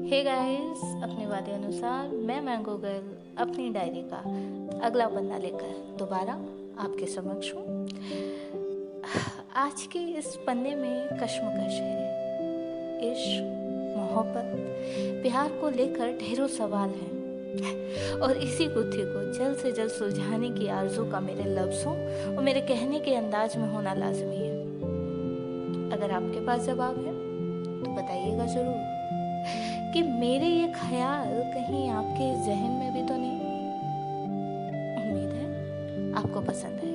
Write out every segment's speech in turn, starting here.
Hey guys, अपने वादे अनुसार मैं मैंगो गर्ल अपनी डायरी का अगला पन्ना लेकर दोबारा आपके समक्ष हूँ। आज के इस पन्ने में कश्मकश है, इश्क, मोहब्बत, प्यार को लेकर ढेरों सवाल हैं और इसी गुत्थी को जल्द से जल्द सुलझाने की आरज़ू का मेरे लफ्ज़ों और मेरे कहने के अंदाज में होना लाजमी है। अगर आपके पास जवाब है तो बताइएगा ज़रूर कि मेरे ये ख्याल कहीं आपके जहन में भी तो नहीं। उम्मीद है आपको पसंद आएगा।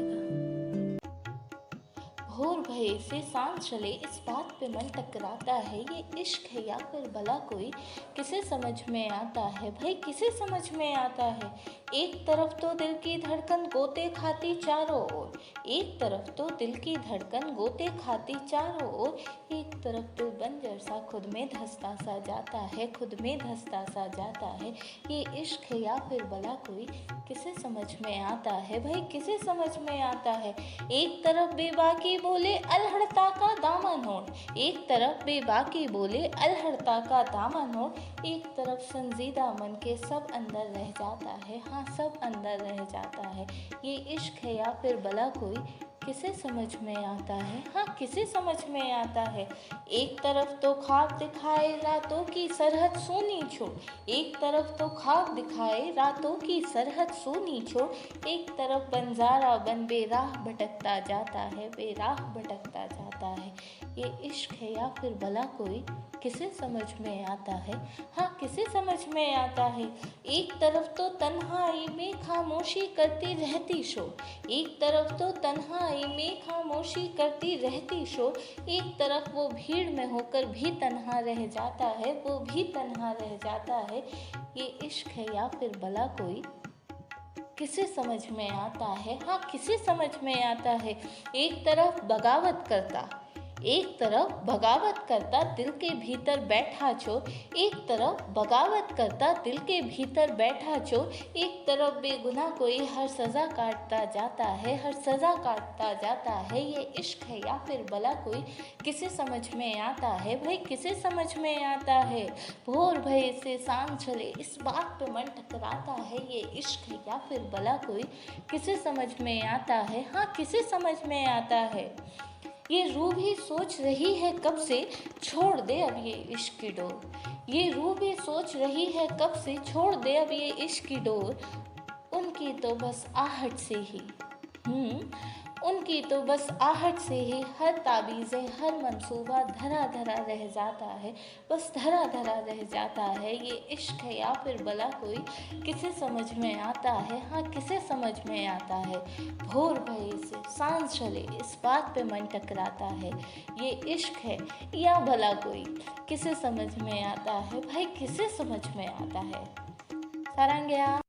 भोर भये से सांझ चले इस बात पे मन टकराता है, ये इश्क है या फिर भला कोई, किसे समझ में आता है भाई, किसे समझ में आता है। एक तरफ तो दिल की धड़कन गोते खाती चारों ओर, एक तरफ तो दिल की धड़कन गोते खाती चारों ओर, एक तरफ दिल बंजर सा खुद में धंसता सा जाता है, खुद में धंसता सा जाता है। ये इश्क है या फिर भला कोई, किसे समझ में आता है भाई, किसे समझ में आता है। एक तरफ बेबाकी बोले अलहड़ता का दामन हो, एक तरफ बेबाकी बोले अलहड़ता का दामन हो, एक तरफ संजीदा मन के सब अंदर रह जाता है, हाँ सब अंदर रह जाता है। ये इश्क है या फिर भला कोई, किसे समझ में आता है, हाँ किसे समझ में आता है। एक तरफ तो ख्वाब दिखाए रातों की सरहद सोनी छोड़, एक तरफ तो ख्वाब दिखाए रातों की सरहद सोनी छोड़, एक तरफ बंजारा बन बेराह भटकता जाता है, बेराह भटकता जाता है। ये इश्क है या फिर भला कोई, किसे समझ में आता है, हाँ किसे समझ में आता है। एक तरफ तो तन्हाई में खामोशी करती रहती शोर, एक तरफ तो तन्हाई में खामोशी करती रहती शोर, एक तरफ वो भीड़ में होकर भी तन्हा रह जाता है, वो भी तन्हा रह जाता है। ये इश्क है या फिर भला कोई, किसे समझ में आता है, हाँ किसे समझ में आता है। एक तरफ बगावत करता, एक तरफ बगावत करता दिल के भीतर बैठा चोर, एक तरफ बगावत करता दिल के भीतर बैठा चोर, एक तरफ बेगुनाह कोई हर सज़ा काटता जाता है, हर सज़ा काटता जाता है। ये इश्क है या फिर भला कोई, किसे समझ में आता है भाई, किसे समझ में आता है। भोर भये से सांझ चले इस बात पे मन टकराता है, ये इश्क है या फिर भला कोई, किसे समझ में आता है, हाँ किसे समझ में आता है। ये रूह भी सोच रही है कब से छोड़ दे अब ये इश्क की डोर, ये रूह भी सोच रही है कब से छोड़ दे अब ये इश्क की डोर, उनकी तो बस आहट से ही उनकी तो बस आहट से ही हर ताबीज़ें हर मंसूबा धरा धरा रह जाता है, बस धरा धरा रह जाता है। ये इश्क है या फिर भला कोई, किसे समझ में आता है, हाँ किसे समझ में आता है। भोर भये से सांझ चले इस बात पे मन टकराता है, ये इश्क है या भला कोई, किसे समझ में आता है भाई, किसे समझ में आता है। सारंग्या।